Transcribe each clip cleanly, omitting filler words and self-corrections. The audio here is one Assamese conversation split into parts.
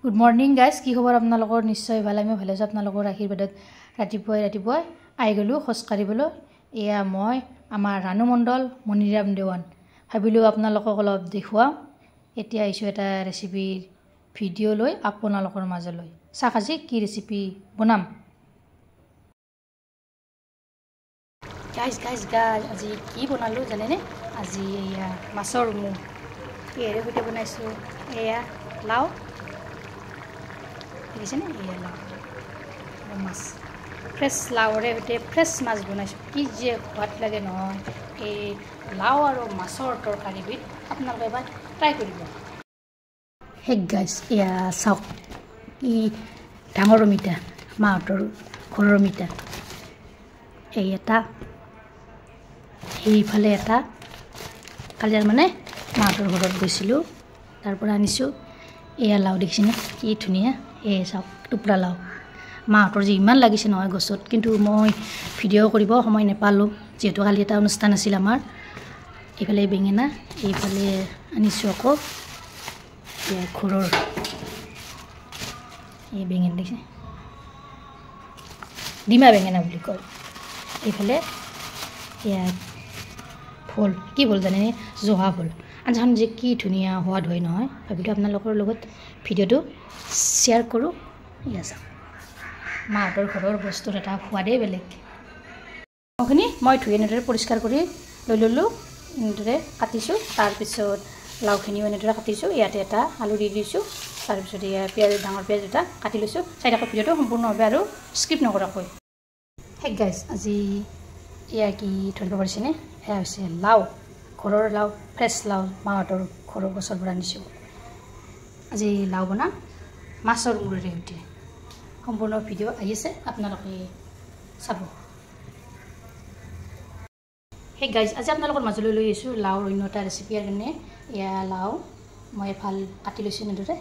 গুড মৰ্নিং গাইজ, কি খবৰ আপোনালোকৰ? নিশ্চয় ভাল। আমি ভালে আছোঁ। আপোনালোকৰ আশীৰ্বাদত ৰাতিপুৱাই আহি গ'লোঁ খোজকাঢ়িবলৈ। এয়া মই আমাৰ ৰাণু মণ্ডল, মণিৰাম দেৱান। ভাবিলোঁ আপোনালোকক অলপ দেখুৱাম। এতিয়া আহিছোঁ এটা ৰেচিপিৰ ভিডিঅ' লৈ আপোনালোকৰ মাজলৈ। চাওক আজি কি ৰেচিপি বনাম। গাইজ আজি কি বনালোঁ জানেনে? আজি এয়া মাছৰ মুখ কিহেৰে সৈতে বনাইছোঁ। এয়া লাও দেখিছেনে? এয়া লাও মাছ, ফ্ৰেছ লাওৰে সৈতে ফ্ৰেছ মাছ বনাইছোঁ। কি যে সোৱাদ লাগে নহয় এই লাও আৰু মাছৰ তৰকাৰীবিধ। আপোনালোকে এবাৰ ট্ৰাই কৰিব। গাইজ এয়া চাওক, ই ডাঙৰ অমিতা, মাহঁতৰ ঘৰৰ অমিতা। এই এটা, সেইফালে এটা। কালি মানে মাহঁতৰ ঘৰত গৈছিলোঁ, তাৰ পৰা আনিছোঁ। এয়া লাও দেখিছেনে কি ধুনীয়া। এই চাওক টুকুৰা লাও, মাহঁতৰ যে ইমান লাগিছে নহয় গছত, কিন্তু মই ভিডিঅ' কৰিব সময় নাপালোঁ, যিহেতু কালি এটা অনুষ্ঠান আছিল আমাৰ। এইফালে বেঙেনা, এইফালে আনিছোঁ আকৌ ঘৰৰ এই বেঙেনা দেখিছে, ডিমা বেঙেনা বুলি কয়। এইফালে এয়া ভোল, কি ভোল জানেনে? জহা ভোল। আঞ্জাখন যে কি ধুনীয়া সোৱাদ হয় নহয়। ভাবিলোঁ আপোনালোকৰ লগত ভিডিঅ'টো শ্বেয়াৰ কৰোঁ। এয়া চাওক, মাহঁতৰ ঘৰৰ বস্তুৰ এটা সোৱাদেই বেলেগ। লাওখিনি মই ধুই এনেদৰে পৰিষ্কাৰ কৰি লৈ ল'লোঁ, এনেদৰে কাটিছোঁ। তাৰপিছত লাওখিনিও এনেদৰে কাটিছোঁ। ইয়াতে এটা আলু দি দিছোঁ। তাৰপিছত এয়া পিঁয়াজ, ডাঙৰ পিঁয়াজ এটা কাটি লৈছোঁ। চাই থাকক ভিডিঅ'টো সম্পূৰ্ণভাৱে আৰু স্কিপ নকৰাকৈ। গাইজ আজি এয়া কি ধৰিব পাৰিছেনে? এয়া হৈছে লাও, ঘৰৰ লাও, ফ্ৰেছ লাও, মাহঁতৰ ঘৰৰ গছৰ পৰা আনিছোঁ। আজি লাও বনাম মাছৰ মূৰেৰে সৈতে। সম্পূৰ্ণ ভিডিঅ' আহি আছে, আপোনালোকে চাব। গাইজ আজি আপোনালোকৰ মাজলৈ লৈ আহিছোঁ লাওৰ অন্য এটা ৰেচিপিৰ কাৰণে। এয়া লাও মই এফাল কাটি লৈছোঁ এনেদৰে।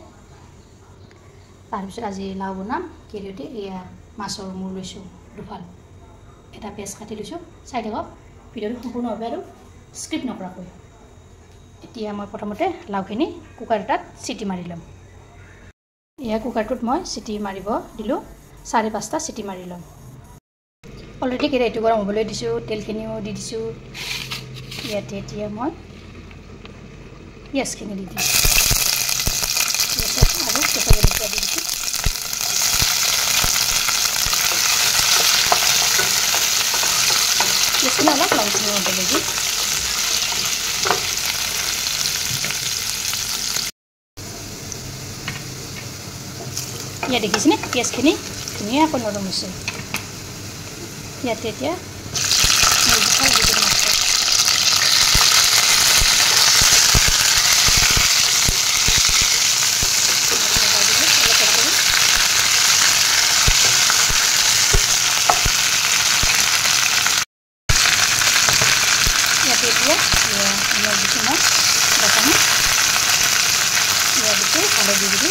তাৰপিছত আজি লাও বনাম কিহেৰে? এয়া মাছৰ মূৰ লৈছোঁ দুফাল, এটা পিঁয়াজ কাটি লৈছোঁ। চাই থাকক ভিডিঅ'টো সম্পূৰ্ণভাৱে আৰু স্কিপ নকৰাকৈ। এতিয়া মই প্ৰথমতে লাওখিনি কুকাৰ এটাত চিটি মাৰি ল'ম। এয়া কুকাৰটোত মই চিটি মাৰিব দিলোঁ, 4-5টা চিটি মাৰি ল'ম। অলৰেডি কেৰাহীটো গৰম হ'বলৈ দিছোঁ, তেলখিনিও দি দিছোঁ। ইয়াতে এতিয়া মই পিঁয়াজখিনি দি দিছোঁ, আৰু কেঁচা জলকীয়া দি দিছোঁ। পিঁয়াজখিনি অলপ ৰংখিনি হ'বলৈ দি ইয়াত দেখিছেনে পিঁয়াজখিনি ধুনীয়াকৈ নৰম হৈছে। ইয়াতে এতিয়া হালধি দি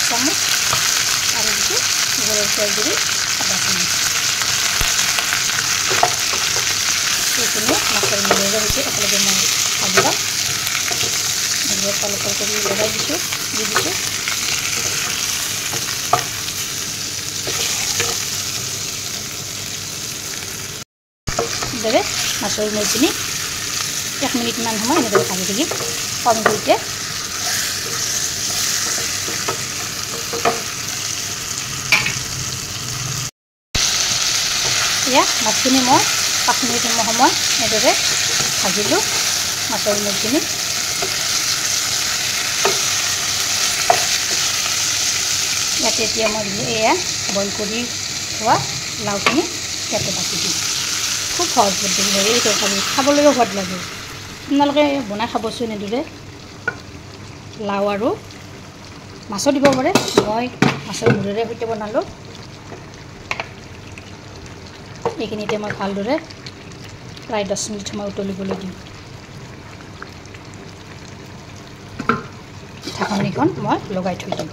চামুচ আৰু দিছোঁ ঘৰৰ তেল দি আদা চামুচ। সেইখিনি মাছৰ মূৰেৰে সৈতে একেলগে মই ভাজি ল'ম। পালকৰ কৰি লগাই দিছোঁ, দি দিছোঁ। এনেদৰে মাছৰ মূৰখিনি 1 মিনিটমান সময় এনেদৰে ভাজি থাকিম কম জুইতে। এয়া মাছখিনি মই 5 মিনিট সময় এনেদৰে ভাজিলোঁ মাছৰ মূৰখিনি। ইয়াতে এতিয়া মই এয়া বইল কৰি থোৱা লাওখিনি ইয়াতে বাকি দিম। খুব সহজ পদ্ধতি হয় এই তৰকাৰী, খাবলৈও সোৱাদ লাগে। আপোনালোকে বনাই খাবচোন এনেদৰে। লাও আৰু মাছো দিব পাৰে, মই মাছৰ মূৰেৰে সৈতে বনালোঁ। এইখিনিতে মই ভালদৰে প্ৰায় 10 মিনিট সময় উতলিবলৈ দিম। ঢাকনিখন মই লগাই থৈ দিম।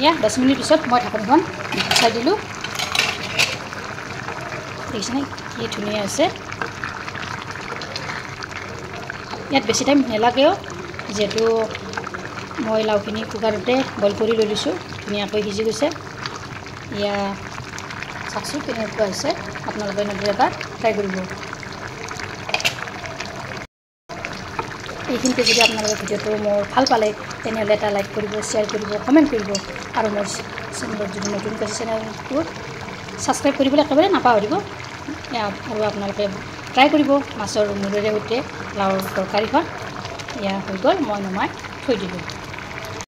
এয়া 10 মিনিট পিছত মই ঢাকনিখন গুচাই দিলোঁ। দেখিছেনে কি ধুনীয়া আছে। ইয়াত বেছি টাইম নালাগেও যেহেতু মই লাওখিনি কুকাৰতে বইল কৰি লৈ লৈছোঁ ধুনীয়াকৈ সিজি গৈছে ইয়া চাকচোন কেনেকুৱা হৈছে আপোনালোকে এনেদৰে এবাৰ ট্ৰাই কৰিব এইখিনিতে যদি আপোনালোকে ভিডিঅ'টো মোৰ ভাল পালে তেনেহ'লে এটা লাইক কৰিব শ্বেয়াৰ কৰিব কমেণ্ট কৰিব আৰু মোৰ চেনেলত যদি নতুন আছে চেনেলটো ছাবস্ক্ৰাইব কৰিবলৈ একেবাৰে নাপাহৰিব আৰু আপোনালোকে ট্ৰাই কৰিব মাছৰ মূৰেৰে সৈতে লাওৰ তৰকাৰীখন ইয়া হৈ গ'ল মই নমাই থৈ দিলোঁ